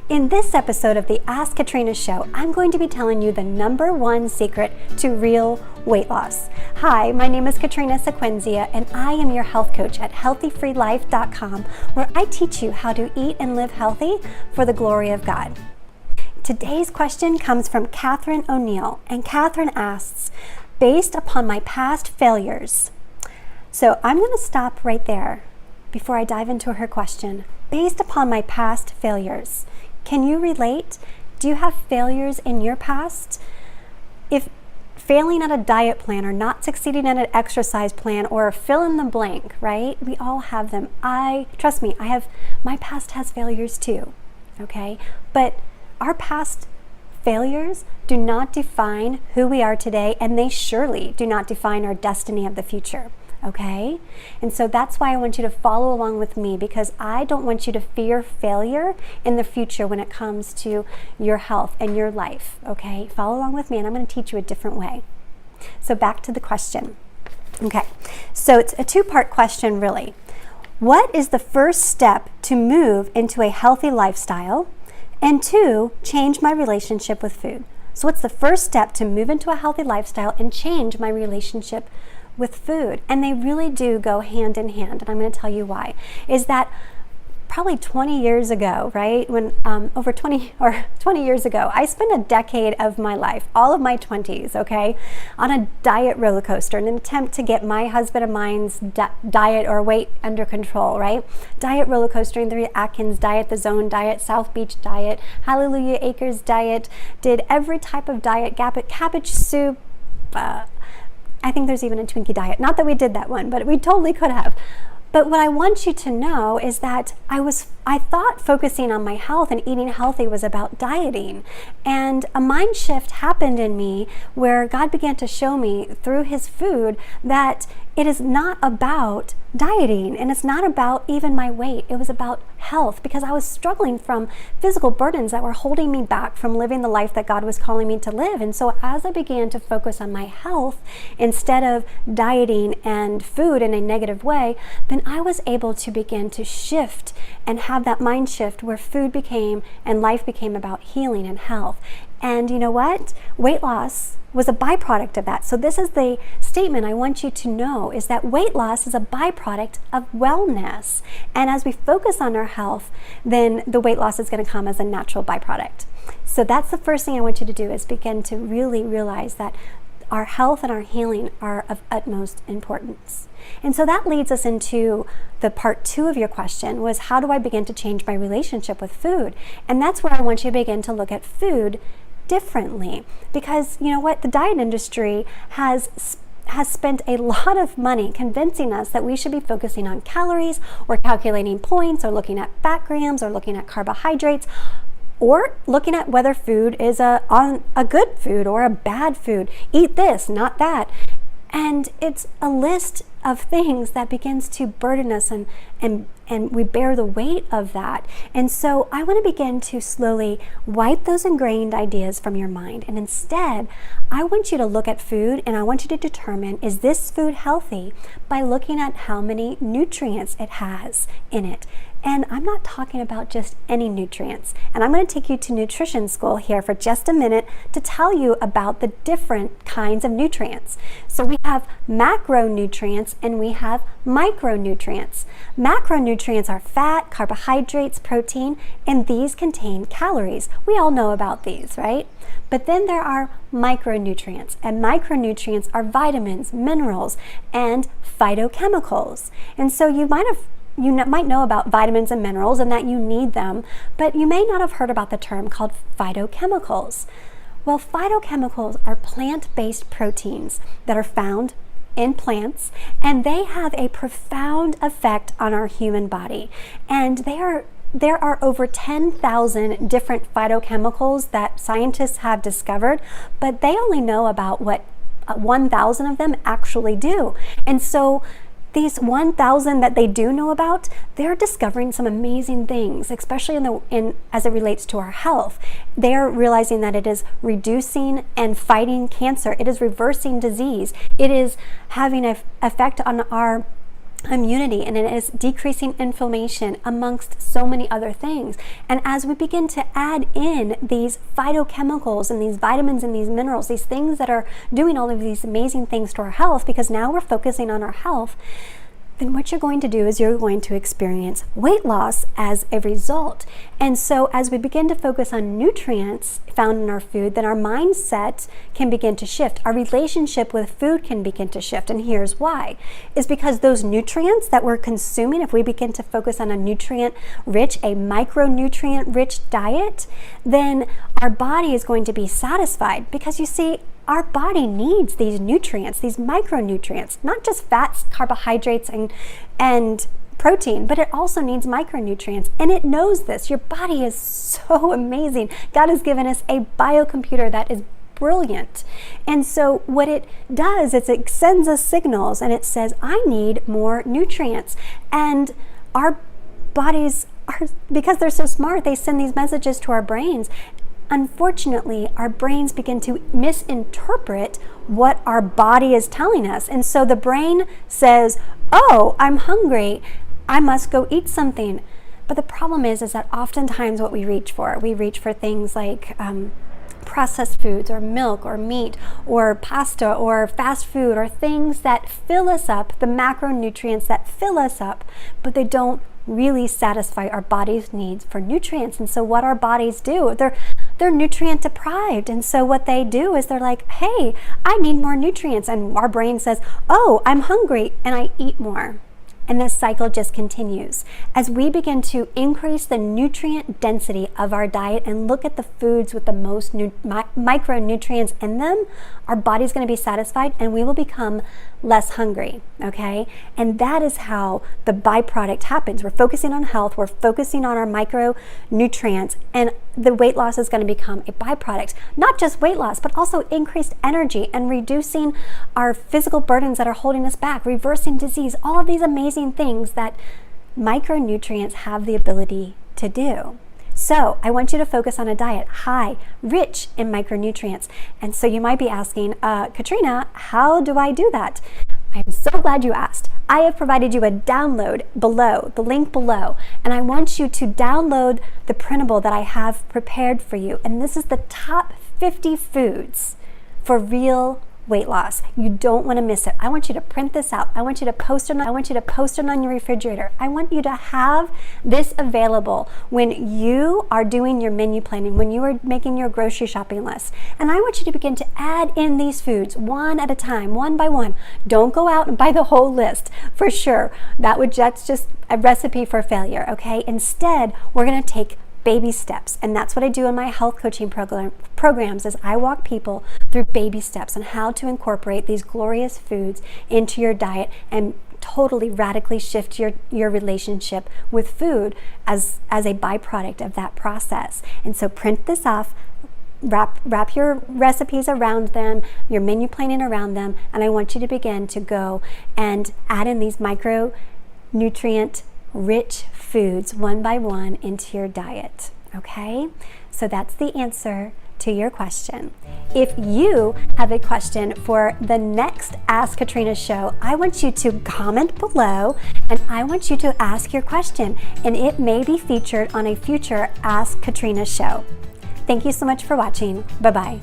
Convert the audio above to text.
In this episode of the Ask Katrina Show, I'm going to be telling you the #1 secret to real weight loss. Hi, my name is Katrina Sequenzia, and I am your health coach at HealthyFreeLife.com, where I teach you how to eat and live healthy for the glory of God. Today's question comes from Catherine O'Neill, and Catherine asks, based upon my past failures. So I'm going to stop right there before I dive into her question. Based upon my past failures. Can you relate? Do you have failures in your past? If failing at a diet plan or not succeeding at an exercise plan or fill in the blank, right? We all have them. Trust me, my past has failures too, okay? But our past failures do not define who we are today, and they surely do not define our destiny of the future. Okay? And so that's why I want you to follow along with me, because I don't want you to fear failure in the future when it comes to your health and your life. Okay? Follow along with me, and I'm going to teach you a different way. So back to the question. Okay. So it's a two-part question, really. What is the first step to move into a healthy lifestyle? And 2, change my relationship with food. So what's the first step to move into a healthy lifestyle and change my relationship with food? And they really do go hand in hand, and I'm going to tell you why. Is that probably 20 years ago, right? When over 20 years ago, I spent a decade of my life, all of my 20s, okay, on a diet roller coaster in an attempt to get my husband and mine's diet or weight under control, right? Diet roller coastering, the Atkins diet, the Zone diet, South Beach diet, Hallelujah Acres diet, did every type of diet, cabbage soup, I think there's even a Twinkie diet. Not that we did that one, but we totally could have. But what I want you to know is that I thought focusing on my health and eating healthy was about dieting. And a mind shift happened in me where God began to show me through His food that it is not about dieting, and it's not about even my weight. It was about health, because I was struggling from physical burdens that were holding me back from living the life that God was calling me to live. And so as I began to focus on my health instead of dieting and food in a negative way, then I was able to begin to shift and have that mind shift where food became and life became about healing and health. And you know what? Weight loss was a byproduct of that. So this is the statement I want you to know, is that weight loss is a byproduct of wellness. And as we focus on our health, then the weight loss is going to come as a natural byproduct. So that's the first thing I want you to do, is begin to really realize that our health and our healing are of utmost importance. And so that leads us into the part 2 of your question, was how do I begin to change my relationship with food? And that's where I want you to begin to look at food differently, because you know what, the diet industry has spent a lot of money convincing us that we should be focusing on calories or calculating points or looking at fat grams or looking at carbohydrates, or looking at whether food is a good food or a bad food. Eat this, not that. And it's a list of things that begins to burden us, and we bear the weight of that. And so I want to begin to slowly wipe those ingrained ideas from your mind. And instead, I want you to look at food, and I want you to determine, is this food healthy, by looking at how many nutrients it has in it. And I'm not talking about just any nutrients. And I'm going to take you to nutrition school here for just a minute to tell you about the different kinds of nutrients. So we have macronutrients and we have micronutrients. Macronutrients are fat, carbohydrates, protein, and these contain calories. We all know about these, right? But then there are micronutrients, and micronutrients are vitamins, minerals, and phytochemicals. And so you might know about vitamins and minerals and that you need them, but you may not have heard about the term called phytochemicals. Well, phytochemicals are plant-based proteins that are found in plants, and they have a profound effect on our human body. And there are over 10,000 different phytochemicals that scientists have discovered, but they only know about what 1,000 of them actually do. And so these 1,000 that they do know about, they're discovering some amazing things, especially as it relates to our health. They're realizing that it is reducing and fighting cancer. It is reversing disease. It is having an effect on our immunity, and it is decreasing inflammation, amongst so many other things. And as we begin to add in these phytochemicals and these vitamins and these minerals, these things that are doing all of these amazing things to our health, because now we're focusing on our health, then what you're going to do is you're going to experience weight loss as a result. And so as we begin to focus on nutrients found in our food, then our mindset can begin to shift. Our relationship with food can begin to shift. And here's why. Is because those nutrients that we're consuming, if we begin to focus on a nutrient-rich, a micronutrient-rich diet, then our body is going to be satisfied. Because you see, our body needs these nutrients, these micronutrients, not just fats, carbohydrates, and protein, but it also needs micronutrients. And it knows this. Your body is so amazing. God has given us a biocomputer that is brilliant. And so what it does is it sends us signals and it says, I need more nutrients. And our bodies are, because they're so smart, they send these messages to our brains. Unfortunately, our brains begin to misinterpret what our body is telling us. And so the brain says, oh, I'm hungry, I must go eat something. But the problem is that oftentimes what we reach for things like processed foods or milk or meat or pasta or fast food or things that fill us up, the macronutrients that fill us up, but they don't really satisfy our body's needs for nutrients. And so what our bodies do, they're nutrient deprived. And so what they do is they're like, hey, I need more nutrients. And our brain says, oh, I'm hungry, and I eat more. And this cycle just continues. As we begin to increase the nutrient density of our diet and look at the foods with the most micronutrients in them, our body's going to be satisfied and we will become less hungry, okay? And that is how the byproduct happens. We're focusing on health, we're focusing on our micronutrients, and the weight loss is going to become a byproduct. Not just weight loss, but also increased energy and reducing our physical burdens that are holding us back, reversing disease, all of these amazing things that micronutrients have the ability to do. So I want you to focus on a diet high, rich in micronutrients. And so you might be asking, Katrina, how do I do that? I'm so glad you asked. I have provided you a download below, the link below, and I want you to download the printable that I have prepared for you. And this is the top 50 foods for real weight loss. You don't want to miss it. I want you to print this out. I want you to post it on your refrigerator. I want you to have this available when you are doing your menu planning, when you are making your grocery shopping list. And I want you to begin to add in these foods one at a time, one by one. Don't go out and buy the whole list for sure. That's just a recipe for failure, okay? Instead, we're going to take baby steps. And that's what I do in my health coaching programs is I walk people through baby steps on how to incorporate these glorious foods into your diet and totally radically shift your relationship with food as a byproduct of that process. And so print this off, wrap your recipes around them, your menu planning around them, and I want you to begin to go and add in these micronutrient rich foods one by one into your diet, okay? So that's the answer to your question. If you have a question for the next Ask Katrina show, I want you to comment below and I want you to ask your question, and it may be featured on a future Ask Katrina show. Thank you so much for watching. Bye-bye.